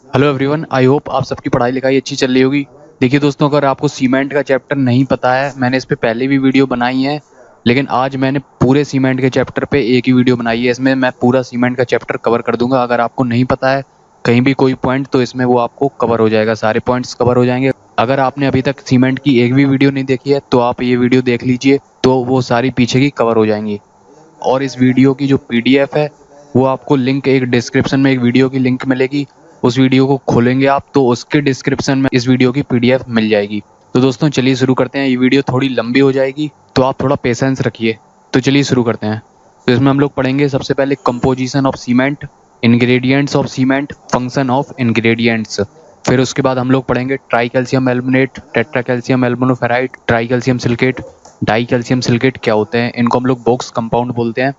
Hello everyone, I hope आप सबकी पढ़ाई लिखाई अच्छी चल रही होगी। देखिए दोस्तों, अगर आपको सीमेंट का चैप्टर नहीं पता है, मैंने इस पे पहले भी वीडियो बनाई है, लेकिन आज मैंने पूरे सीमेंट के चैप्टर पे एक ही वीडियो बनाई है। इसमें मैं पूरा सीमेंट का चैप्टर कवर कर दूंगा। अगर आपको नहीं पता है कहीं भी कोई पॉइंट, तो इसमें वो आपको कवर हो जाएगा, सारे पॉइंट्स कवर हो जाएंगे। अगर आपने अभी तक सीमेंट की एक भी वीडियो नहीं देखी है तो आप ये वीडियो देख लीजिए, तो वो सारी पीछे की कवर हो जाएंगी। और इस वीडियो की जो पीडीएफ है, वो आपको लिंक एक डिस्क्रिप्शन में एक वीडियो की लिंक मिलेगी। उस वीडियो को खोलेंगे आप तो उसके डिस्क्रिप्शन में इस वीडियो की पीडीएफ मिल जाएगी। तो दोस्तों चलिए शुरू करते हैं। ये वीडियो थोड़ी लंबी हो जाएगी तो आप थोड़ा पेशेंस रखिए। तो चलिए शुरू करते हैं। तो इसमें हम लोग पढ़ेंगे सबसे पहले composition of cement, ingredients of cement, function of ingredients. फिर उसके बाद हम लोग पढ़ेंगे tri calcium aluminate, tetra calcium aluminoferrite, tri calcium silicate, di calcium silicate क्या होते हैं, इनको हम लोग बॉक्स कंपाउंड बोलते हैं।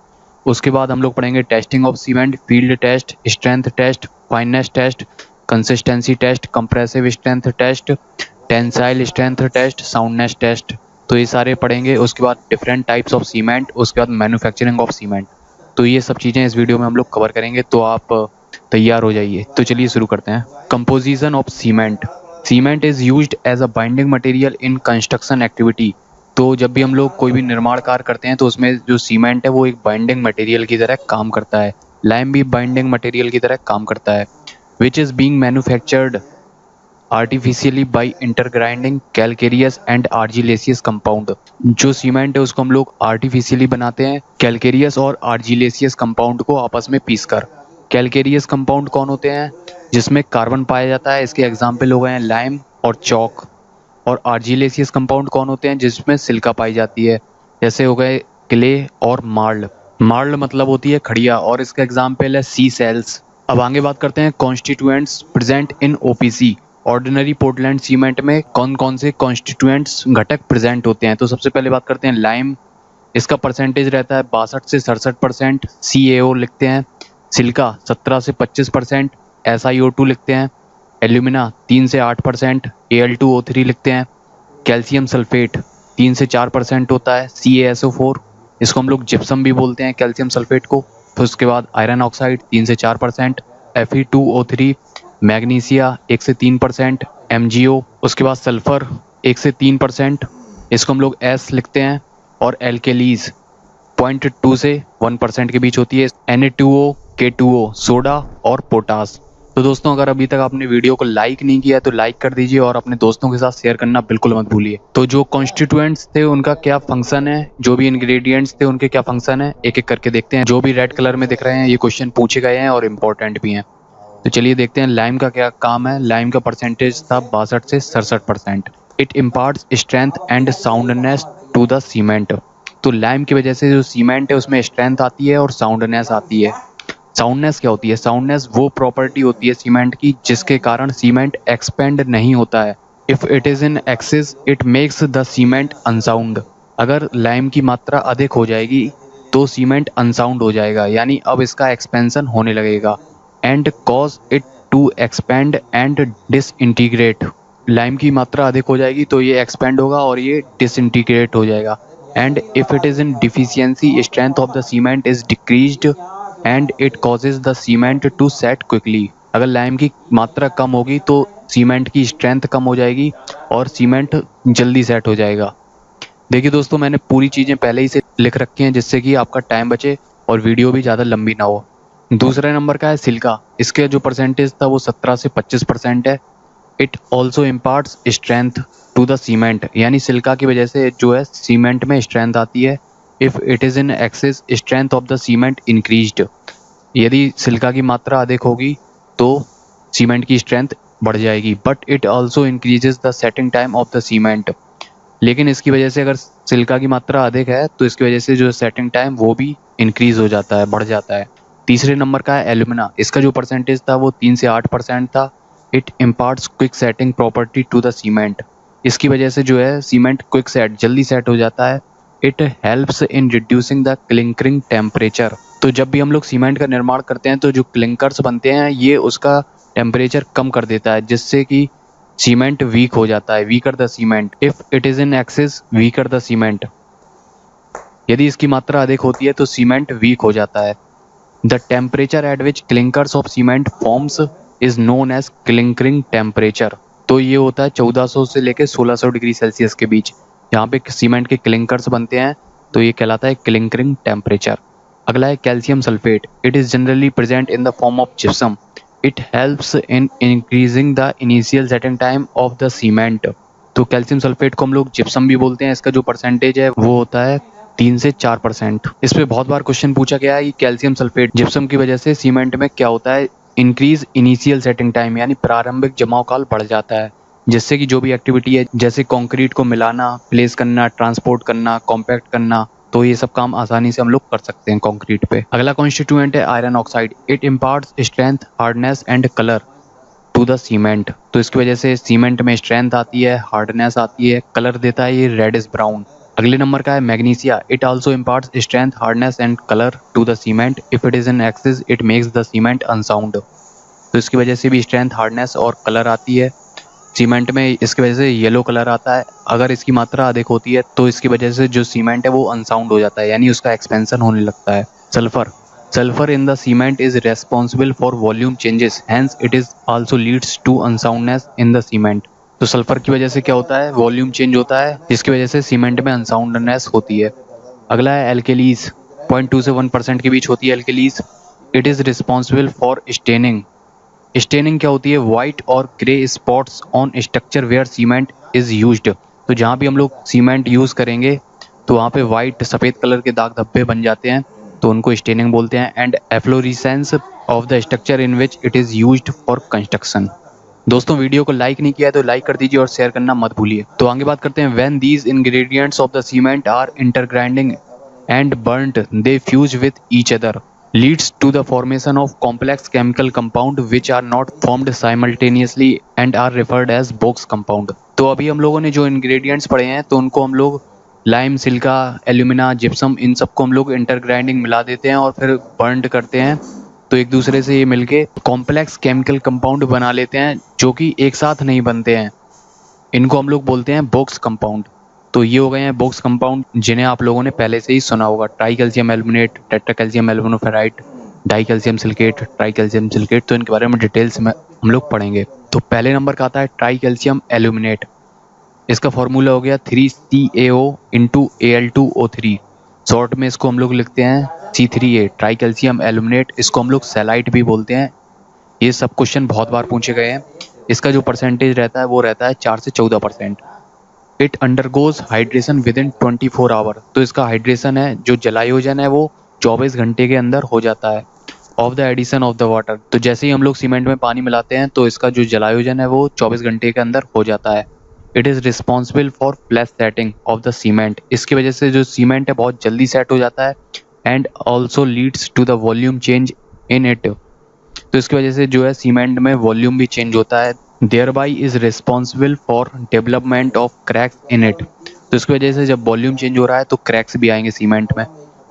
उसके बाद हम लोग पढ़ेंगे testing of cement, field test, strength test, fineness test, consistency test, compressive strength test, tensile strength test, soundness test. तो ये सारे पढ़ेंगे। उसके बाद डिफरेंट टाइप्स ऑफ सीमेंट, उसके बाद मैन्युफैक्चरिंग ऑफ सीमेंट। तो ये सब चीज़ें इस वीडियो में हम लोग कवर करेंगे, तो आप तैयार हो जाइए। तो चलिए शुरू करते हैं। Composition of cement. Cement is used as a binding material in construction activity. तो जब भी हम लोग कोई भी निर्माण कार्य करते हैं तो उसमें जो सीमेंट है वो एक बाइंडिंग मटेरियल की तरह काम करता है। लाइम भी बाइंडिंग मटेरियल की तरह काम करता है। Which is being manufactured artificially by intergrinding calcareous and argillaceous compound. जो सीमेंट है उसको हम लोग आर्टिफिशियली बनाते हैं कैलकेरियस और आर्जिलेसियस कंपाउंड को आपस में पीसकर। कैलकेरियस कंपाउंड कौन होते हैं? जिसमें कार्बन पाया जाता है। इसके एग्जाम्पल हो गए हैं लाइम और चौक। और आर्जिलेसियस कंपाउंड कौन होते हैं? जिसमें सिलिका पाई जाती है, जैसे हो गए क्ले और मार्ल। मार्ल मतलब होती है खड़िया, और इसका एग्जाम्पल है सी सेल्स। अब आगे बात करते हैं constituents present in OPC. Ordinary Portland cement में कौन कौन से कॉन्स्टिट्यूएंट्स घटक प्रेजेंट होते हैं? तो सबसे पहले बात करते हैं लाइम। इसका परसेंटेज रहता है 62 से 67%, CaO लिखते हैं। सिलिका 17 से 25%, SiO2 लिखते हैं। एल्यूमिना 3 से 8%, Al2O3 लिखते हैं। कैल्शियम सल्फेट 3 से 4% होता है, CaSO4। इसको हम लोग जिप्सम भी बोलते हैं कैल्शियम सल्फेट को। फिर उसके बाद आयरन ऑक्साइड 3 से 4%, Fe2O3। मैग्नीशिया 1 से 3%, MgO। उसके बाद सल्फर 1 से 3%, इसको हम लोग S लिखते हैं। और एल्केलीज 0.2 से 1% के बीच होती है, Na2O, K2O, सोडा और पोटास। तो दोस्तों, अगर अभी तक आपने वीडियो को लाइक नहीं किया तो लाइक कर दीजिए और अपने दोस्तों के साथ शेयर करना बिल्कुल मत भूलिए। तो जो कॉन्स्टिट्यूएंट्स थे उनका क्या फंक्शन है, जो भी इंग्रेडिएंट्स थे उनके क्या फंक्शन है, एक एक करके देखते हैं। जो भी रेड कलर में दिख रहे हैं ये क्वेश्चन पूछे गए हैं और इम्पोर्टेंट भी हैं। तो चलिए देखते हैं लाइम का क्या काम है। लाइम का परसेंटेज था 62 से 67%। It imparts strength and soundness to the cement. तो लाइम की वजह से जो सीमेंट है उसमें स्ट्रेंथ आती है और साउंडनेस आती है। साउंडनेस क्या होती है? साउंडनेस वो प्रॉपर्टी होती है सीमेंट की जिसके कारण सीमेंट एक्सपेंड नहीं होता है। If it is in excess it makes the cement unsound. अगर लाइम की मात्रा अधिक हो जाएगी तो सीमेंट अनसाउंड हो जाएगा, यानी अब इसका एक्सपेंशन होने लगेगा। And cause it to expand and disintegrate. Lime की मात्रा अधिक हो जाएगी तो ये एक्सपेंड होगा और ये डिसइंटीग्रेट हो जाएगा। And if it is in deficiency strength of the cement is decreased and it causes the cement to set quickly. अगर लाइम की मात्रा कम होगी तो सीमेंट की स्ट्रेंथ कम हो जाएगी और सीमेंट जल्दी सेट हो जाएगा। देखिए दोस्तों, मैंने पूरी चीज़ें पहले ही से लिख रखी हैं जिससे कि आपका टाइम बचे और वीडियो भी ज़्यादा लंबी ना हो। दूसरे नंबर का है सिलिका। इसके जो परसेंटेज था वो 17 से 25% है। It also imparts strength to the cement, यानी सिलिका की वजह से जो है सीमेंट में स्ट्रेंथ आती है। If it is in excess strength of the cement increased. यदि सिलिका की मात्रा अधिक होगी तो सीमेंट की स्ट्रेंथ बढ़ जाएगी। But it also increases the setting time of the cement. लेकिन इसकी वजह से अगर सिलिका की मात्रा अधिक है तो इसकी वजह से जो सेटिंग टाइम वो भी इंक्रीज हो जाता है, बढ़ जाता है। तीसरे नंबर का है एल्यूमिना। इसका जो परसेंटेज था वो 3 से 8% था। It imparts quick setting property to the cement. इसकी वजह से जो है सीमेंट क्विक सेट, जल्दी सेट हो जाता है। It helps in reducing the clinkering temperature. तो जब भी हम लोग सीमेंट का निर्माण करते हैं तो जो क्लिंकर्स बनते हैं ये उसका टेम्परेचर कम कर देता है, जिससे कि सीमेंट वीक हो जाता है। Weaker the cement. If it is in access weaker the cement. यदि इसकी मात्रा अधिक होती है तो सीमेंट वीक हो जाता है। The temperature at which clinkers of cement forms is known as clinkering temperature. तो ये होता है 1400 से लेकर 1600 डिग्री सेल्सियस के बीच, जहाँ पे सीमेंट के क्लिंकर्स बनते हैं, तो ये कहलाता है क्लिंकरिंग टेम्परेचर। अगला है calcium sulphate. It is generally present in the form of gypsum. It helps in increasing the initial setting time of the cement. तो कैल्शियम सल्फेट को हम लोग जिप्सम भी बोलते हैं। इसका जो परसेंटेज है वो होता है 3 से 4%। इस पे बहुत बार क्वेश्चन पूछा गया है कि कैल्शियम सल्फेट जिप्सम की वजह से सीमेंट में क्या होता है, इंक्रीज इनिशियल सेटिंग टाइम, यानी प्रारंभिक जमाव काल बढ़ जाता है, जिससे कि जो भी एक्टिविटी है जैसे कंक्रीट को मिलाना, प्लेस करना, ट्रांसपोर्ट करना, कॉम्पैक्ट करना, तो ये सब काम आसानी से हम लोग कर सकते हैं कंक्रीट पे। अगला कॉन्स्टिट्यूएंट है iron oxide. It imparts strength, hardness and colour to the cement. तो इसकी वजह से सीमेंट में स्ट्रेंथ आती है, हार्डनेस आती है, कलर देता है ये रेडिश ब्राउन। अगले नंबर का है magnesia. It also imparts strength, hardness and colour to the cement. If it is in excess it makes the cement unsound. तो इसकी वजह से भी स्ट्रेंथ, हार्डनेस और कलर आती है सीमेंट में। इसकी वजह से येलो कलर आता है। अगर इसकी मात्रा अधिक होती है तो इसकी वजह से जो सीमेंट है वो अनसाउंड हो जाता है, यानी उसका एक्सपेंशन होने लगता है। Sulphur. Sulfur in the cement is responsible for volume changes, hence it is also leads to unsoundness in the cement। तो सल्फर की वजह से क्या होता है, वॉल्यूम चेंज होता है, जिसकी वजह से सीमेंट में अनसाउंडनेस होती है। अगला है एल्केलीज। 0.2 से 1% के बीच होती है alkalies. It is responsible for staining. Staining क्या होती है, वाइट और grey spots on structure where cement is used. तो जहाँ भी हम लोग सीमेंट यूज़ करेंगे तो वहाँ पे वाइट, सफ़ेद कलर के दाग धब्बे बन जाते हैं, तो उनको स्टेनिंग बोलते हैं। And efflorescence of the structure in which it is used for construction. दोस्तों वीडियो को लाइक नहीं किया है तो लाइक कर दीजिए और शेयर करना मत भूलिए। तो आगे बात करते हैं। When these ingredients of the cement are intergrinding and burned they fuse with each other leads to the formation of complex chemical compound which are not formed simultaneously and are referred as box compound। तो अभी हम लोगों ने जो ingredients पढ़े हैं तो उनको हम लोग लाइम, सिलिका, एल्यूमिना, जिप्सम, इन सबको हम लोग इंटरग्राइंडिंग मिला देते हैं और फिर बर्न करते हैं, तो एक दूसरे से ये मिलके कॉम्प्लेक्स केमिकल कंपाउंड बना लेते हैं जो कि एक साथ नहीं बनते हैं। इनको हम लोग बोलते हैं बॉक्स कंपाउंड। तो ये हो गए हैं बॉक्स कंपाउंड, जिन्हें आप लोगों ने पहले से ही सुना होगा। Tri calcium aluminate, tetra calcium aluminoferrite, di calcium silicate, tri calcium silicate. तो इनके बारे में डिटेल्स में हम लोग पढ़ेंगे। तो पहले नंबर का आता है ट्राई कैल्शियम एल्यूमिनेट। इसका फॉर्मूला हो गया 3CaO इंटू Al2O3। शॉर्ट में इसको हम लोग लिखते हैं C3A, ट्राई कैल्शियम एल्यूमिनेट। इसको हम लोग सेलाइट भी बोलते हैं। ये सब क्वेश्चन बहुत बार पूछे गए हैं। इसका जो परसेंटेज रहता है वो रहता है 4 से 14%। It undergoes hydration within 24 hour. तो इसका हाइड्रेशन है, जो जलायोजन है, वो 24 घंटे के अंदर हो जाता है। Of the addition of the water. तो जैसे ही हम लोग सीमेंट में पानी मिलाते हैं तो इसका जो जलायोजन है वो 24 घंटे के अंदर हो जाता है। It is responsible for flash setting of the cement. इसकी वजह से जो सीमेंट है बहुत जल्दी सेट हो जाता है। And also leads to the volume change in it. तो इसकी वजह से जो है सीमेंट में वॉल्यूम भी चेंज होता है। Thereby is responsible for development of cracks in it. तो इसकी वजह से जब वॉल्यूम चेंज हो रहा है तो क्रैक्स भी आएंगे सीमेंट में।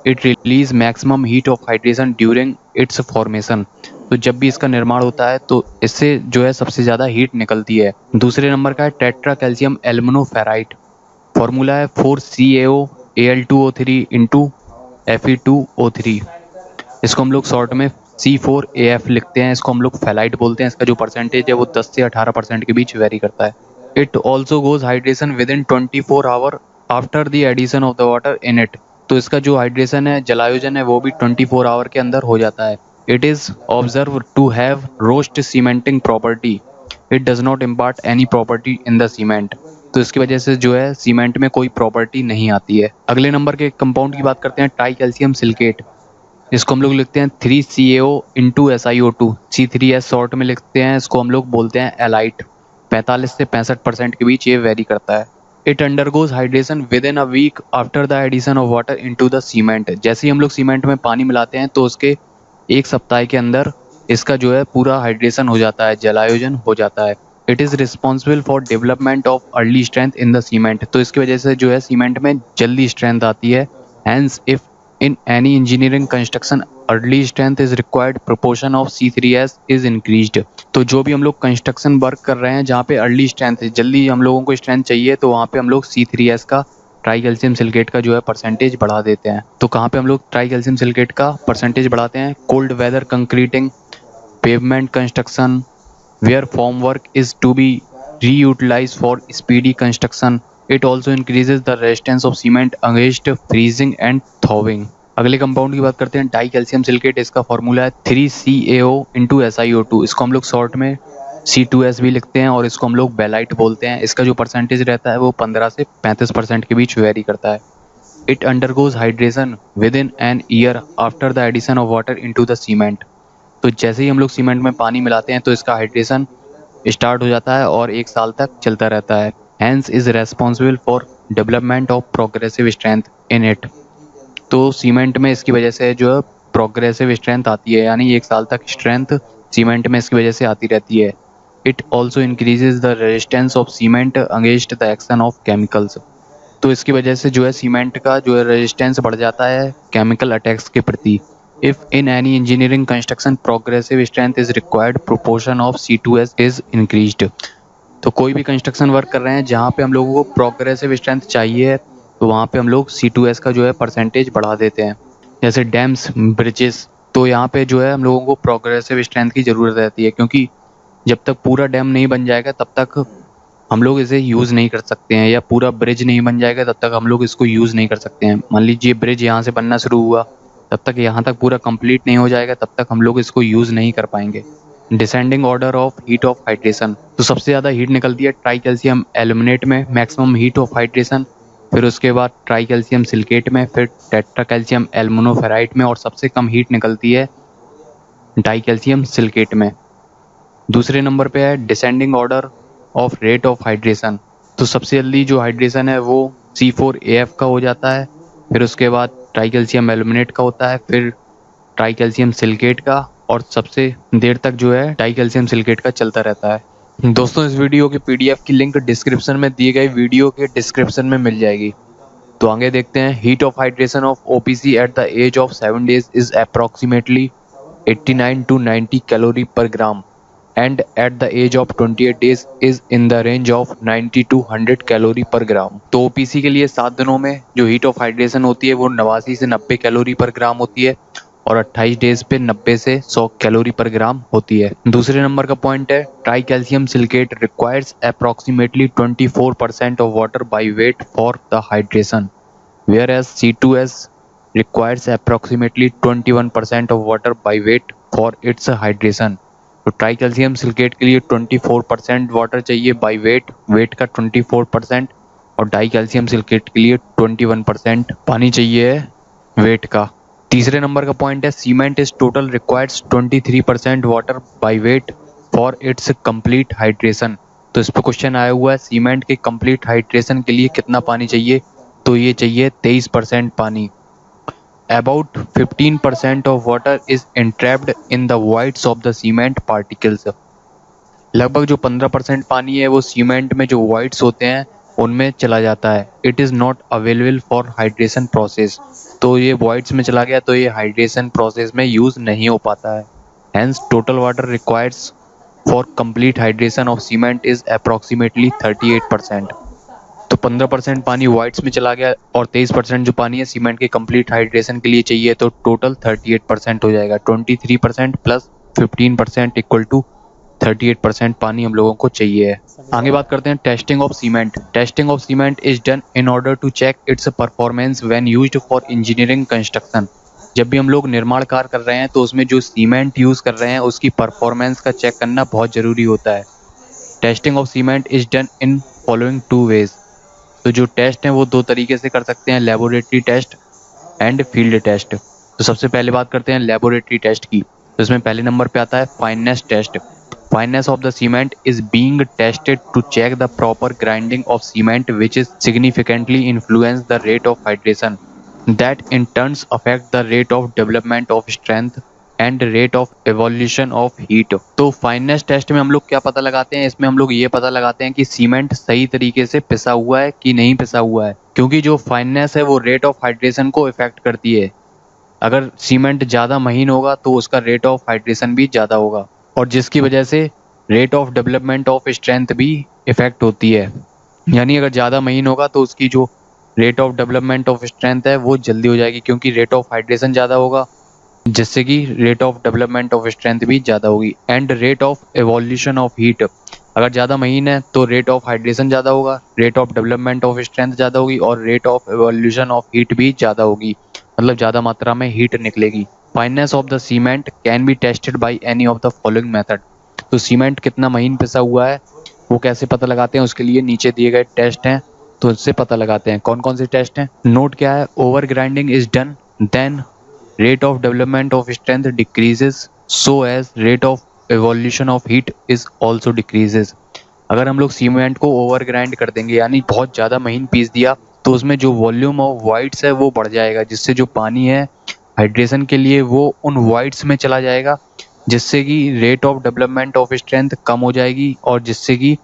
It release maximum heat of hydration during its formation. तो जब भी इसका निर्माण होता है तो इससे जो है सबसे ज़्यादा हीट निकलती है। दूसरे नंबर का है टेट्रा कैल्शियम एल्यूमिनोफेराइट। फॉर्मूला है 4CaO Al2O3 इंटू Fe2O3। इसको हम लोग शॉर्ट में C4AF लिखते हैं। इसको हम लोग फेलाइट बोलते हैं। इसका जो परसेंटेज है वो 10 से 18% के बीच वेरी करता है। It also goes hydration within 24 hour after the addition of the water in it. तो इसका जो हाइड्रेशन है, जलायोजन है, वो भी 24 आवर के अंदर हो जाता है। It is observe to have roast cementing property. It does not impart any property in the cement. तो इसकी वजह से जो है सीमेंट में कोई प्रॉपर्टी नहीं आती है। अगले नंबर के कंपाउंड की बात करते हैं, ट्राई कैल्शियम सिलिकेट। इसको हम लोग लिखते हैं 3CaO into SiO2। C3S short में लिखते हैं। इसको हम लोग बोलते हैं एलाइट। 45 से 65% के बीच ये वेरी करता है। It undergoes hydration within a week after the addition of water into the cement. जैसे ही हम लोग सीमेंट में पानी मिलाते हैं तो उसके एक सप्ताह के अंदर इसका जो है पूरा हाइड्रेशन हो जाता है, जलायोजन हो जाता है। It is responsible for development of early strength in the cement. तो इसकी वजह से जो है सीमेंट में जल्दी स्ट्रेंथ आती है। Hence if in any engineering construction early strength is required, proportion of C3S is increased। तो जो भी हम लोग कंस्ट्रक्शन वर्क कर रहे हैं जहाँ पे अर्ली स्ट्रेंथ है, जल्दी हम लोगों को स्ट्रेंथ चाहिए, तो वहाँ पे हम लोग C3S का, ट्राई कैल्शियम सिलिकेट का जो है परसेंटेज बढ़ा देते हैं। तो कहाँ पे हम लोग ट्राई कैल्शियम सिलिकेट का परसेंटेज बढ़ाते हैं? Cold weather concreting, pavement construction, where formwork is to be reutilized for speedy construction. It also increases the resistance of cement against freezing and thawing. अगले कंपाउंड की बात करते हैं डाई कैल्शियम सिलिकेट। इसका formula है 3CaO into SiO2। इसको हम लोग शॉर्ट में C2S भी लिखते हैं और इसको हम लोग बेलाइट बोलते हैं। इसका जो परसेंटेज रहता है वो 15 से 35% के बीच वेरी करता है। It undergoes hydration within an year after the addition of water into the cement. तो जैसे ही हम लोग सीमेंट में पानी मिलाते हैं तो इसका हाइड्रेशन स्टार्ट हो जाता है और 1 साल तक चलता रहता है। Hence is responsible for development of progressive strength in it. तो सीमेंट में इसकी वजह से जो है प्रोग्रेसिव स्ट्रेंथ आती है, यानी 1 साल तक स्ट्रेंथ सीमेंट में इसकी वजह से आती रहती है। It also increases the resistance of cement against the action of chemicals. तो इसकी वजह से जो है सीमेंट का जो है रेजिस्टेंस बढ़ जाता है केमिकल अटैक्स के प्रति। If in any engineering construction progressive strength is required, proportion of C2S is increased. तो कोई भी कंस्ट्रक्शन वर्क कर रहे हैं जहाँ पे हम लोगों को प्रोग्रेसिव स्ट्रेंथ चाहिए तो वहाँ पे हम लोग C2S का जो है परसेंटेज बढ़ा देते हैं। जैसे डैम्स, ब्रिजेस, तो यहाँ पे जो है हम लोगों को प्रोग्रेसिव स्ट्रेंथ की ज़रूरत रहती है, क्योंकि जब तक पूरा डैम नहीं बन जाएगा तब तक हम लोग इसे यूज़ नहीं कर सकते हैं, या पूरा ब्रिज नहीं बन जाएगा तब तक हम लोग इसको यूज़ नहीं कर सकते हैं। मान लीजिए ब्रिज यहाँ से बनना शुरू हुआ, तब तक यहाँ तक पूरा कंप्लीट नहीं हो जाएगा, तब तक हम लोग इसको यूज़ नहीं कर पाएंगे। Descending order of heat of hydration. तो सबसे ज़्यादा हीट निकलती है ट्राई कैल्शियम एल्यूमिनेट में, मैक्सिमम हीट ऑफ हाइड्रेशन, फिर उसके बाद ट्राई कैल्शियम सिलिकेट में, फिर टेट्रा कैल्शियम एल्युमिनोफेराइट में, और सबसे कम हीट निकलती है डाई कैल्शियम सिलिकेट में। दूसरे नंबर पे है descending order of rate of hydration. तो सबसे जल्दी जो हाइड्रेशन है वो C4AF का हो जाता है, फिर उसके बाद ट्राई कैल्शियम एल्यूमिनेट का होता है, फिर ट्राई कैल्शियम सिलिकेट का, और सबसे देर तक जो है डाई कैल्शियम सिलिकेट का चलता रहता है। दोस्तों इस वीडियो के PDF की लिंक डिस्क्रिप्शन में दिए गए वीडियो के डिस्क्रिप्शन में मिल जाएगी। तो आगे देखते हैं। Heat of hydration of OPC at the age of 7 days is approximately 89 to 90 calorie per gram, and at the age of 28 days is in the range of 90 to 100 calorie per ग्राम। तो OPC के लिए 7 दिनों में जो heat of hydration होती है वो 89 से 90 कैलोरी पर ग्राम होती है, और 28 डेज पे 90 से 100 कैलोरी पर ग्राम होती है। दूसरे नंबर का पॉइंट है try calcium silicate requires approximately 24% of water by weight for the hydration, whereas C2S requires approximately 21% of water by weight for its hydration। तो ट्राई कैल्शियम सिलिकेट के लिए 24% water चाहिए by wait, wait का 24%, और die calcium silicate के लिए 21% पानी चाहिए वेट का। तीसरे नंबर का पॉइंट है cement is total requires 23% water by weight for its complete hydration. तो इस पर क्वेश्चन आया हुआ है सीमेंट के कंप्लीट हाइड्रेशन के लिए कितना पानी चाहिए, तो ये चाहिए 23% पानी। About 15% of water is entrapped in the voids of the cement particles। लगभग जो 15% पानी है वो सीमेंट में जो voids होते हैं उनमें चला जाता है। It is not available for hydration process। तो ये voids में चला गया तो ये hydration process में यूज़ नहीं हो पाता है। Hence total water requires for complete hydration of cement is approximately 38%। तो 15% पानी वाइट्स में चला गया और 23% जो पानी है सीमेंट के कंप्लीट हाइड्रेशन के लिए चाहिए, तो टोटल 38% हो जाएगा। 23% प्लस 15% इक्वल टू 38% पानी हम लोगों को चाहिए। आगे बात करते हैं testing of cement. Testing of cement is done in order to check its performance when used for engineering construction. जब भी हम लोग निर्माण कार्य कर रहे हैं तो उसमें जो सीमेंट यूज़ कर रहे हैं उसकी परफॉर्मेंस का चेक करना बहुत ज़रूरी होता है। Testing of cement is done in following 2 ways। तो जो टेस्ट हैं वो 2 तरीके से कर सकते हैं, laboratory test and field test. तो सबसे पहले बात करते हैं लेबोरेटरी टेस्ट की। तो इसमें पहले नंबर पे आता है fineness test. Fineness of the cement is being tested to check the proper grinding of cement which is significantly influence the rate of hydration, that in turns affect the rate of development of strength and rate of evolution of heat. तो fineness test में हम लोग क्या पता लगाते हैं, इसमें हम लोग ये पता लगाते हैं कि सीमेंट सही तरीके से पिसा हुआ है कि नहीं पिसा हुआ है, क्योंकि जो फाइननेस है वो रेट ऑफ हाइड्रेशन को इफेक्ट करती है। अगर सीमेंट ज़्यादा महीन होगा तो उसका रेट ऑफ हाइड्रेशन भी ज़्यादा होगा, और जिसकी वजह से rate of development of strength भी इफेक्ट होती है। यानी अगर ज़्यादा महीन होगा तो उसकी जो rate of development of strength है वो जल्दी हो जाएगी, क्योंकि रेट ऑफ हाइड्रेशन ज़्यादा होगा जिससे कि rate of development of strength भी ज़्यादा होगी। And rate of evolution of heat, अगर ज़्यादा महीन है तो रेट ऑफ हाइड्रेशन ज़्यादा होगा, rate of development of strength ज़्यादा होगी और rate of evolution of heat भी ज़्यादा होगी, मतलब ज़्यादा मात्रा में हीट निकलेगी। Fineness of the cement can be tested by any of the following method. तो सीमेंट कितना महीन पिसा हुआ है वो कैसे पता लगाते हैं, उसके लिए नीचे दिए गए टेस्ट हैं, तो उससे पता लगाते हैं। कौन कौन से टेस्ट हैं, नोट क्या है, over grinding is done, then rate of development of strength decreases so as rate of evolution of heat is also decreases। अगर हम लोग सीमेंट को ओवर ग्राइंड कर देंगे यानी बहुत ज़्यादा महीन पीस दिया तो उसमें जो वॉल्यूम ऑफ वाइट्स है वो बढ़ जाएगा, जिससे जो पानी है हाइड्रेशन के लिए वो उन वाइट्स में चला जाएगा, जिससे कि rate of development of strength कम हो जाएगी और जिससे कि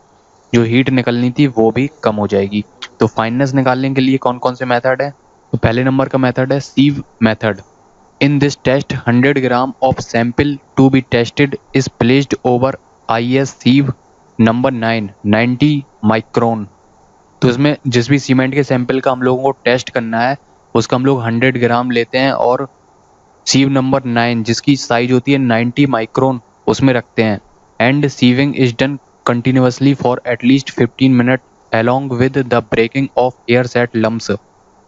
जो हीट निकलनी थी वो भी कम हो जाएगी। तो फाइननेस निकालने के लिए कौन कौन से मेथड है, तो पहले नंबर का मेथड है सीव method. In this test, 100 gram of sample to be tested is placed over IS sieve number 9, 90 micron। तो इसमें जिस भी सीमेंट के सैंपल का हम लोगों को टेस्ट करना है उसका हम लोग 100 ग्राम लेते हैं और सीव नंबर 9 जिसकी साइज होती है 90 माइक्रोन उसमें रखते हैं। And sieving is done continuously for at least 15 minute along with the breaking of air set lumps।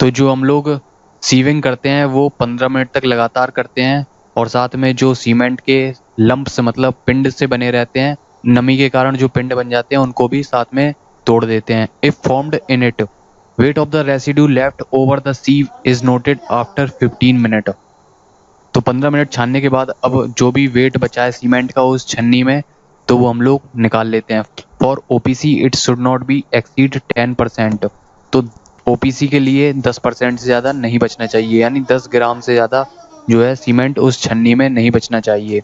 तो जो हम लोग सीविंग करते हैं वो 15 मिनट तक लगातार करते हैं और साथ में जो सीमेंट के लंप्स मतलब पिंड से बने रहते हैं, नमी के कारण जो पिंड बन जाते हैं उनको भी साथ में तोड़ देते हैं। If formed in it, weight of the residue left over the सीव is noted after 15 minute. तो 15 मिनट छानने के बाद अब जो भी वेट बचा है सीमेंट का उस छन्नी में तो वो हम लोग निकाल लेते हैं। For OPC it should not be exceed 10%। तो ओपीसी के लिए 10% से ज़्यादा नहीं बचना चाहिए, यानी 10 ग्राम से ज़्यादा जो है सीमेंट उस छन्नी में नहीं बचना चाहिए।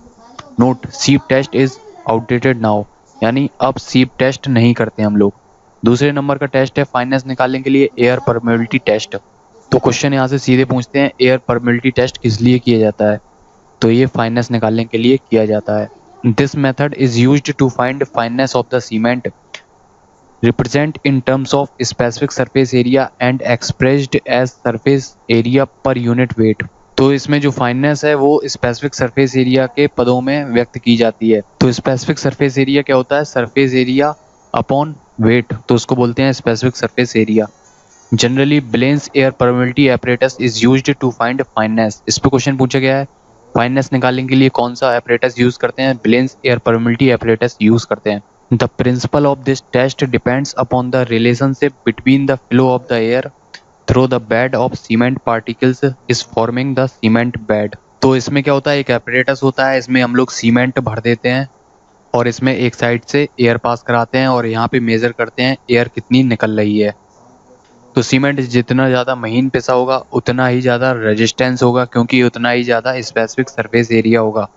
नोट, सीप टेस्ट इज़ आउटडेटेड नाउ, यानी अब सीप टेस्ट नहीं करते हम लोग। दूसरे नंबर का टेस्ट है फाइननेस निकालने के लिए एयर परमेबिलिटी टेस्ट। तो क्वेश्चन यहाँ से सीधे पूछते हैं एयर परमेबिलिटी टेस्ट किस लिए किया जाता है, तो ये फाइननेस निकालने के लिए किया जाता है। This method is used to find fineness of the cement represent in terms of specific surface area and expressed as surface area per unit weight। तो इसमें जो फाइननेस है वो स्पेसिफिक सरफेस एरिया के पदों में व्यक्त की जाती है। तो स्पेसिफिक सरफेस एरिया क्या होता है, सरफेस एरिया अपॉन वेट, तो उसको बोलते हैं specific surface area. Generally Blaine's air permeability apparatus is used to find fineness. इस पे क्वेश्चन पूछा गया है फाइननेस निकालने के लिए कौन सा एपरेटस यूज करते हैं, Blaine's air permeability apparatus use करते हैं। The principle of this test depends upon the relationship between the flow of the air through the bed of cement particles is forming the cement bed। तो इसमें क्या होता है, एक apparatus होता है, इसमें हम लोग सीमेंट भर देते हैं और इसमें एक साइड से एयर पास कराते हैं और यहाँ पे मेज़र करते हैं एयर कितनी निकल रही है। तो सीमेंट जितना ज़्यादा महीन पिसा होगा उतना ही ज़्यादा रेजिस्टेंस होगा, क्योंकि उतना ही ज़्यादा स्पेसिफिक सरफेस एरिया होगा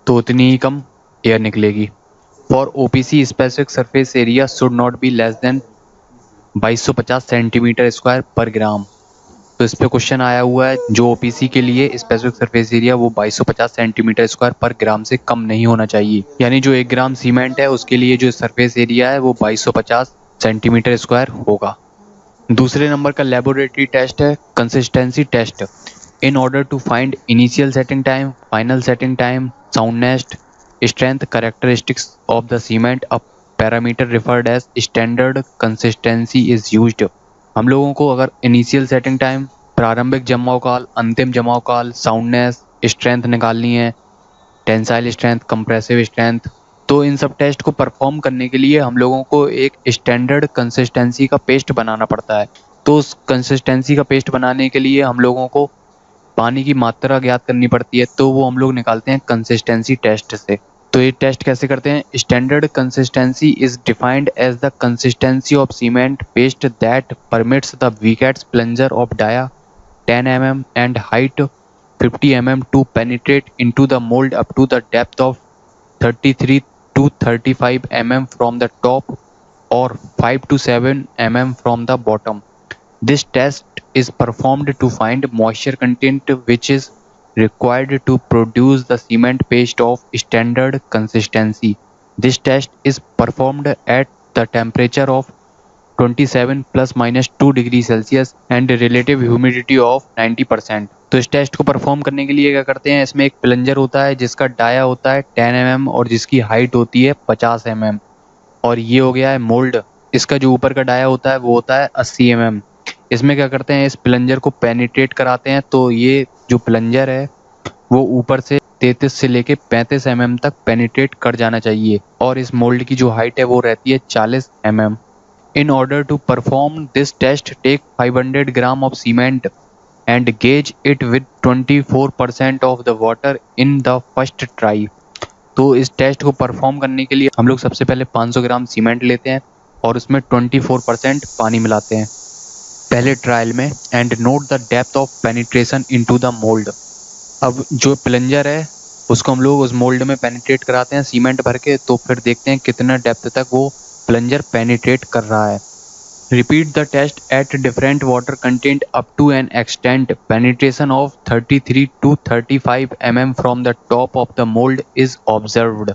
तो उतनी ही कम एयर निकलेगी। For OPC specific surface area should not be less than 2250 centimetre square पर ग्राम। तो इस पे क्वेश्चन आया हुआ है जो ओपीसी के लिए स्पेसिफिक सरफेस एरिया वो 2250 सेंटीमीटर स्क्वायर पर ग्राम से कम नहीं होना चाहिए, यानी जो 1 ग्राम सीमेंट है उसके लिए जो सरफेस एरिया है वो 2250 सेंटीमीटर स्क्वायर होगा। दूसरे नंबर का लेबोरेटरी टेस्ट है consistency test. In order to find initial setting time, final setting time, soundness, strength characteristics of the cement, a parameter referred as standard consistency is used। हम लोगों को अगर initial setting time, प्रारंभिक जमाव काल, अंतिम जमाव काल, साउंडनेस, स्ट्रेंथ निकालनी है, टेंसाइल स्ट्रेंथ, कंप्रेसिव स्ट्रेंथ, तो इन सब टेस्ट को परफॉर्म करने के लिए हम लोगों को एक स्टैंडर्ड कंसिस्टेंसी का पेस्ट बनाना पड़ता है। तो उस कंसिस्टेंसी का पेस्ट बनाने के लिए हम लोगों को पानी की मात्रा ज्ञात करनी पड़ती है, तो वो हम लोग निकालते हैं कंसिस्टेंसी टेस्ट से। तो ये टेस्ट कैसे करते हैं, standard consistency is defined as the consistency of cement paste that permits the Vicat's plunger of dia 10 mm and height 50 mm to penetrate into the mould up to the depth of 33 to 35 mm from the top or 5 to 7 mm from the bottom। This test is performed to find moisture content which is required to produce the cement paste of standard consistency। This test is performed at the temperature of 27 ± 2 degree Celsius and relative humidity of 90%। तो इस test को perform करने के लिए क्या करते हैं, इसमें एक प्लंजर होता है जिसका डाया होता है 10 mm और जिसकी हाइट होती है 50 mm। और ये हो गया है मोल्ड, इसका जो ऊपर का डाया होता है वो होता है 80 mm। इसमें क्या करते हैं, इस प्लंजर को पेनिट्रेट कराते हैं। तो ये जो प्लंजर है वो ऊपर से 33 से लेके 35 mm तक पेनिट्रेट कर जाना चाहिए और इस मोल्ड की जो हाइट है वो रहती है 40 mm। In order to perform this test, take 500 gram of cement and gauge it with 24% of the water in the first try। तो इस टेस्ट को परफॉर्म करने के लिए हम लोग सबसे पहले 500 ग्राम सीमेंट लेते हैं और उसमें 24% पानी मिलाते हैं पहले ट्रायल में। And note the depth of penetration into the mould. अब जो प्लंजर है उसको हम लोग उस मोल्ड में पेनिट्रेट कराते हैं सीमेंट भर के, तो फिर देखते हैं कितना डेप्थ तक वो प्लंजर पेनिट्रेट कर रहा है। Repeat the test at different water content up to an extent penetration of 33 to 35 mm from the top of the mould is observed.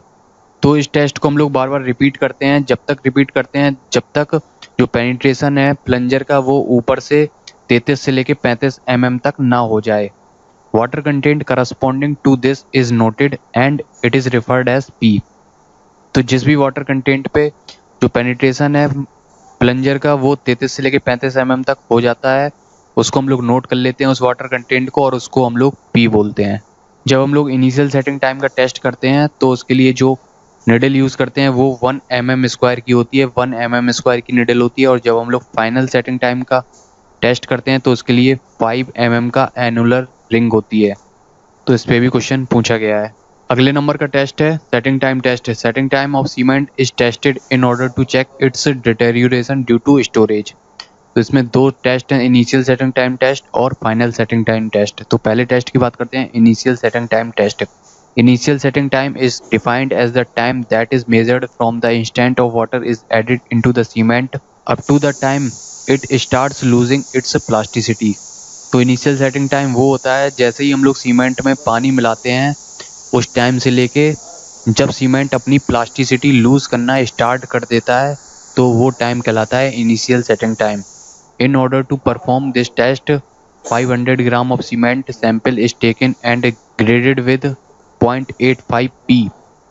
तो इस टेस्ट को हम लोग बार बार रिपीट करते हैं, जब तक जो पेनिट्रेशन है प्लंजर का वो ऊपर से 33 से लेके 35 mm तक ना हो जाए। Water content corresponding to this is noted and it is referred as P. तो जिस भी वाटर कंटेंट पे जो पेनिट्रेशन है प्लंजर का वो 33 से लेके 35 mm तक हो जाता है, उसको हम लोग नोट कर लेते हैं उस वाटर कंटेंट को, और उसको हम लोग पी बोलते हैं। जब हम लोग इनिशियल सेटिंग टाइम का टेस्ट करते हैं तो उसके लिए जो निडल यूज़ करते हैं वो 1 mm² की होती है, 1 mm² की निडल होती है। और जब हम लोग फाइनल सेटिंग टाइम का टेस्ट करते हैं तो उसके लिए 5 mm का एनुलर रिंग होती है। तो इस पे भी क्वेश्चन पूछा गया है। अगले नंबर का टेस्ट है setting time test. Setting time of cement is tested in order to check its deterioration due to storage. तो इसमें दो टेस्ट हैं, इनिशियल सेटिंग टाइम टेस्ट और फाइनल सेटिंग टाइम टेस्ट। तो पहले टेस्ट की बात करते हैं, initial setting time test. Initial setting time is defined as the time that is measured from the instant of water is added into the cement up to the time it starts losing its plasticity। तो initial setting time वो होता है जैसे ही हम लोग cement में पानी मिलाते हैं उस टाइम से लेके जब सीमेंट अपनी प्लास्टिसिटी लूज करना स्टार्ट कर देता है तो वो टाइम कहलाता है initial setting time. In order to perform this test 500 gram of cement sample is taken and graded with 0.85 p।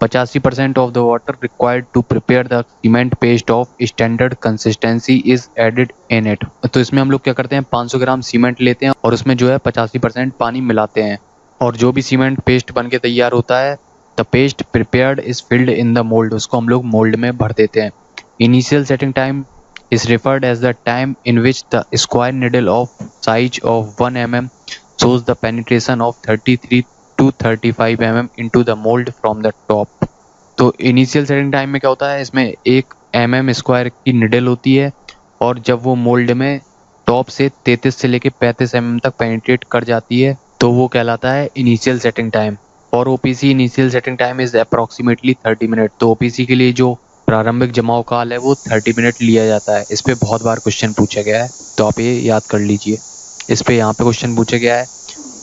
85% of the water required to prepare the cement paste of standard consistency is added in it। तो इसमें हम लोग क्या करते हैं, 500 ग्राम cement लेते हैं और उसमें जो है 85% पानी मिलाते हैं और जो भी सीमेंट पेस्ट बन के तैयार होता है the paste prepared is filled in the mould, उसको हम लोग मोल्ड में भर देते हैं। Initial setting time is referred as the time in which the square needle of size of 1 mm shows the penetration of 33 to 35 mm into the mold from the top। तो initial setting time में क्या होता है, इसमें 1 mm² की needle होती है और जब वो मोल्ड में टॉप से 33 से लेके 35 mm तक पेनिट्रेट कर जाती है तो वो कहलाता है इनिशियल सेटिंग टाइम। और OPC initial setting time is approximately 30 minute. तो ओपीसी के लिए जो प्रारंभिक जमाव काल है वो 30 मिनट लिया जाता है। इस पे बहुत बार क्वेश्चन पूछा गया है तो आप ये याद कर लीजिए। इस पे यहाँ पे क्वेश्चन पूछा गया है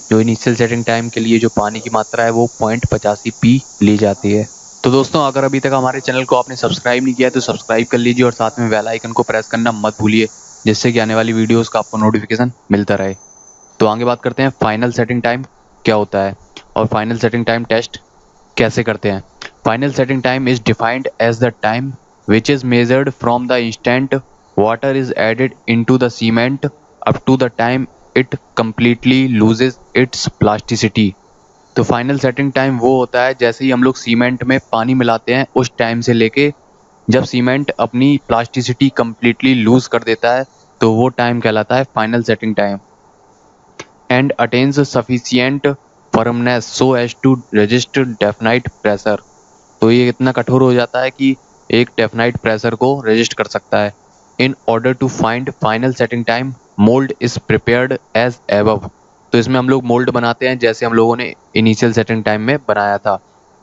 जो इनिशियल सेटिंग टाइम के लिए जो पानी की मात्रा है वो 0.85 p ली जाती है। तो दोस्तों अगर अभी तक हमारे चैनल को आपने सब्सक्राइब नहीं किया है तो सब्सक्राइब कर लीजिए और साथ में बेल आइकन को प्रेस करना मत भूलिए जिससे कि आने वाली वीडियोज़ का आपको नोटिफिकेशन मिलता रहे। तो आगे बात करते हैं फाइनल सेटिंग टाइम क्या होता है और फाइनल सेटिंग टाइम टेस्ट कैसे करते हैं। Final setting time is defined as the time which is measured from the instant water is added into the cement up to the time it completely loses its plasticity. तो final setting time वो होता है जैसे ही हम लोग cement में पानी मिलाते हैं उस टाइम से लेके जब सीमेंट अपनी प्लास्टिसिटी कम्प्लीटली लूज कर देता है तो वो टाइम कहलाता है final setting time. And attains sufficient firmness so as to resist definite pressure. तो ये इतना कठोर हो जाता है कि एक डेफिनाइट प्रेशर को रेजिस्ट कर सकता है। In order to find final setting time mould is prepared as above. तो इसमें हम लोग मोल्ड बनाते हैं जैसे हम लोगों ने इनिशियल सेटिंग टाइम में बनाया था।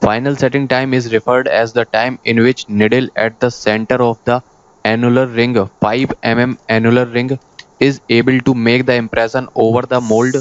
Final setting time is referred as the time in which needle at the centre of the annular ring 5 mm annular ring is able to make the impression over the mold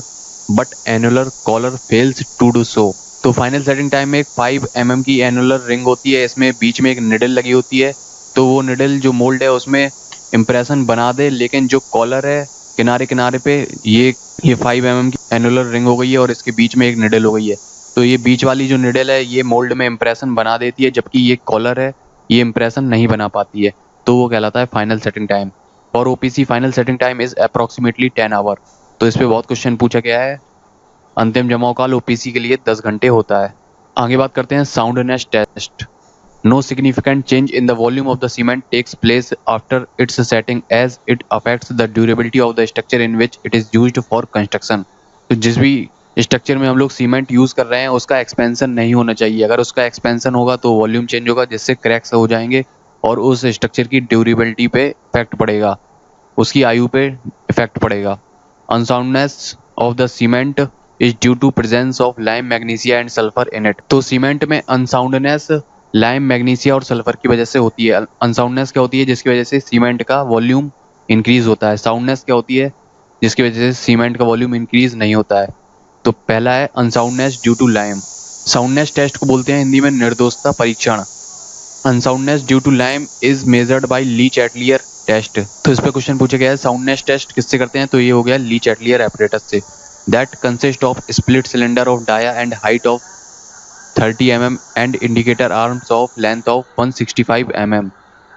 but annular collar fails to do so। तो final setting time में एक 5 mm की annular ring होती है, इसमें बीच में एक needle लगी होती है। तो वो निडल जो मोल्ड है उसमें इम्प्रेशन बना दे, लेकिन जो कॉलर है किनारे किनारे पे ये ये 5 mm की एनुलर रिंग हो गई है और इसके बीच में एक निडल हो गई है। तो ये बीच वाली जो निडल है ये मोल्ड में इम्प्रेशन बना देती है, जबकि ये कॉलर है ये इम्प्रेशन नहीं बना पाती है। तो वो कहलाता है फाइनल सेटिंग टाइम। और OPC final setting time is approximately 10 hour. तो इस पे बहुत क्वेश्चन पूछा गया है। अंतिम जमाव काल ओपीसी के लिए 10 घंटे होता है। आगे बात करते हैं soundness test. No significant change in the volume of the cement takes place after its setting as it affects the durability of the structure in which it is used for construction। तो जिस भी structure में हम लोग cement use कर रहे हैं उसका एक्सपेंशन नहीं होना चाहिए। अगर उसका एक्सपेंशन होगा तो वॉल्यूम चेंज होगा, जिससे क्रैक्स हो जाएंगे और उस स्ट्रक्चर की ड्यूरेबिलिटी पे इफेक्ट पड़ेगा, उसकी आयु पे इफेक्ट पड़ेगा। Unsoundness of the cement is due to presence of lime, magnesia and sulphur in it. तो सीमेंट में अनसाउंडनेस लाइम, मैग्नीशिया और सल्फर की वजह से होती है। अनसाउंडनेस क्या होती है? जिसकी वजह से सीमेंट का वॉल्यूम इंक्रीज होता है। साउंडनेस क्या होती है? जिसकी वजह से सीमेंट का वॉल्यूम इंक्रीज नहीं होता है। तो पहला है unsoundness due to lime. Soundness test को बोलते हैं हिंदी में निर्दोषता परीक्षण। Unsoundness due to lime is measured by Le Chatelier test. तो इस पे क्वेश्चन पूछा गया है साउंडनेस टेस्ट किससे करते हैं? तो ये हो गया ली चैटलियर एपरेटस से। That consist of split cylinder of dia and height of 30 mm and indicator arms of length of 165 mm.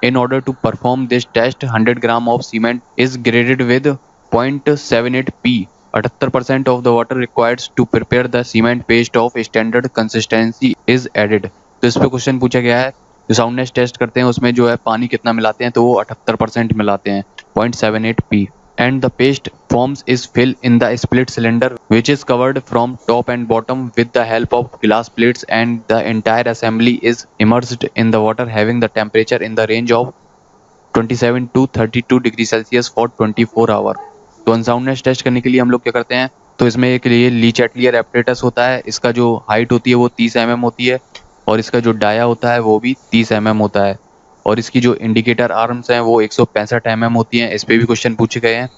In order to perform this test, 100 gram of cement is graded with 0.78 p. 78% of the water required to prepare the cement paste of standard consistency is added. तो इस पे question पूछा गया है जो soundness test करते हैं उसमें जो है पानी कितना मिलाते हैं? तो वो 78% मिलाते हैं, 0.78 p. And the paste forms is filled in the split cylinder which is covered from top and bottom with the help of glass plates, and the entire assembly is immersed in the water having the temperature in the range of 27 to 32 degree Celsius for 24 hour. तो अनसाउंडनेस टेस्ट करने के लिए हम लोग क्या करते हैं? तो इसमें एक लिए ली चैटलियर एपरेटस होता है। इसका जो हाइट होती है वो 30 mm होती है और इसका जो डाया होता है वो भी 30 mm होता है और इसकी जो इंडिकेटर आर्म्स हैं वो 165 mm होती हैं। इस पे भी क्वेश्चन पूछे गए हैं।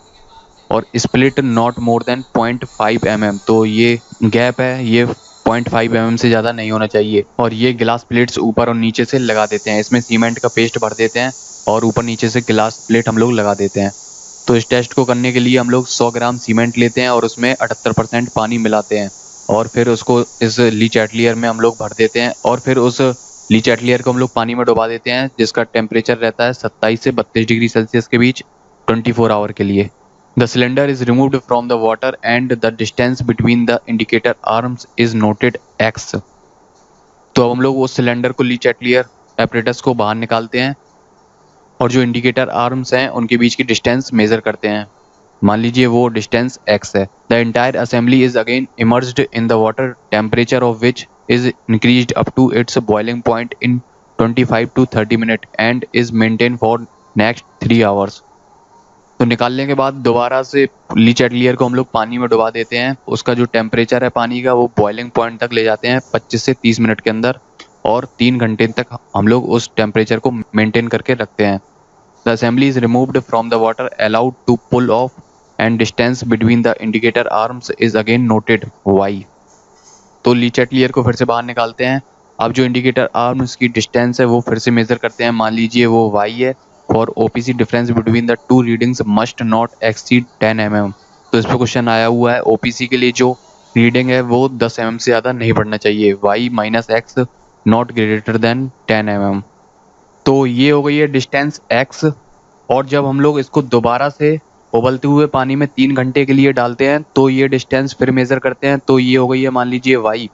और split not more than 0.5 mm। तो ये गैप है, ये 0.5 mm से ज़्यादा नहीं होना चाहिए। और ये ग्लास प्लेट्स ऊपर और नीचे से लगा देते हैं। इसमें सीमेंट का पेस्ट भर देते हैं और ऊपर नीचे से ग्लास प्लेट हम लोग लगा देते हैं। तो इस टेस्ट को करने के लिए हम लोग 100 ग्राम सीमेंट लेते हैं और उसमें 78% पानी मिलाते हैं और फिर उसको इस ली चैटलियर में हम लोग भर देते हैं और फिर उस ली चैटलियर को हम लोग पानी में डुबा देते हैं, जिसका टेम्परेचर रहता है 27 से 32 डिग्री सेल्सियस के बीच 24 आवर के लिए। The cylinder is removed from the water and the distance between the indicator arms is noted x। तो अब हम लोग उस सिलेंडर को ली चैटलियर एपरेटस को बाहर निकालते हैं और जो इंडिकेटर आर्म्स हैं उनके बीच की डिस्टेंस मेजर करते हैं। मान लीजिए वो डिस्टेंस x है। The entire assembly is again immersed in the water, temperature of which is increased up to its boiling point in 25 to 30 minutes and is maintained for next 3 hours। तो निकालने के बाद दोबारा से ली चैटलियर को हम लोग पानी में डुबा देते हैं। उसका जो टेम्परेचर है पानी का वो बॉइलिंग पॉइंट तक ले जाते हैं 25 से 30 मिनट के अंदर और 3 घंटे तक हम लोग उस टेम्परेचर को मेंटेन करके रखते हैं। The assembly is removed from the water, allowed to pull off and distance between the indicator arms is again noted y। तो ली चैटलियर को फिर से बाहर निकालते हैं। अब जो इंडिकेटर आर्म्स की डिस्टेंस है वो फिर से मेजर करते हैं। मान लीजिए वो y है। For OPC difference between the two readings must not exceed 10 mm। तो इस पर क्वेश्चन आया हुआ है ओपीसी के लिए जो रीडिंग है वो 10 mm से ज़्यादा नहीं बढ़ना चाहिए। y minus x not greater than 10 mm। तो ये हो गई है डिस्टेंस x। और जब हम लोग इसको दोबारा से उबलते हुए पानी में 3 घंटे के लिए डालते हैं तो ये डिस्टेंस फिर मेजर करते हैं। तो ये हो गई है मान लीजिए y।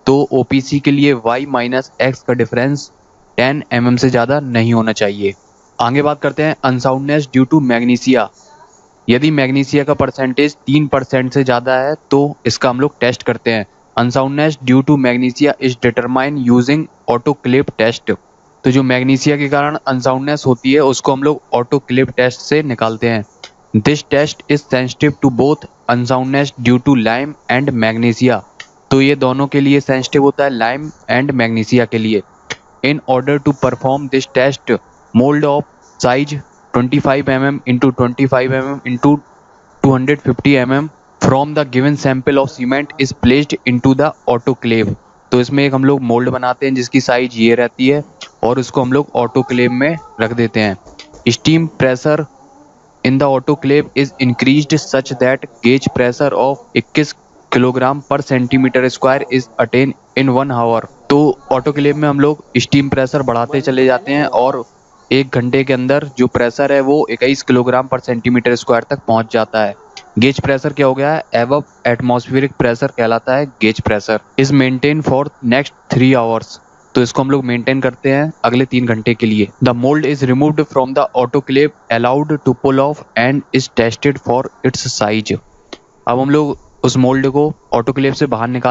तो ओपीसी के लिए y माइनस एक्स का डिफरेंस 10 mm से ज़्यादा नहीं होना चाहिए। आगे बात करते हैं अनसाउंडनेस ड्यू टू मैग्नीशिया। यदि मैग्नीशिया का परसेंटेज 3% से ज़्यादा है तो इसका हम लोग टेस्ट करते हैं। Unsoundness due to magnesia is determine using autoclave test. तो जो मैग्नीशिया के कारण अनसाउंडनेस होती है उसको हम लोग ऑटोक्लेव टेस्ट से निकालते हैं। This test is sensitive to both unsoundness due to lime and magnesia. तो ये दोनों के लिए सेंसिटिव होता है, लाइम एंड मैग्नीशिया के लिए। In order to perform this test, mould of size 25 mm into 25 mm into 250 mm from the given sample of cement is placed into the autoclave। तो इसमें एक हम लोग मोल्ड बनाते हैं जिसकी साइज ये रहती है और उसको हम लोग ऑटोक्लेव में रख देते हैं। Steam pressure in the autoclave is increased such that gauge pressure of 21 kilogram पर centimetre square is attained in 1 hour। तो ऑटोक्लेव में हम लोग स्टीम प्रेशर बढ़ाते चले जाते हैं और 1 घंटे के अंदर जो प्रेशर है वो 21 किलोग्राम पर सेंटीमीटर स्क्वायर तक पहुंच जाता है। गेज प्रेशर क्या हो गया है? एबव एटमॉस्फेरिक प्रेशर कहलाता है gauge pressure. Is maintain for next 3 hours. तो इसको हम लोग मेंटेन करते हैं अगले 3 घंटे के लिए। The mould is removed from the autoclave, allowed to pull off and is tested for its size. अब हम लोग उस मोल्ड को ऑटोक्लेव से बाहर निकाल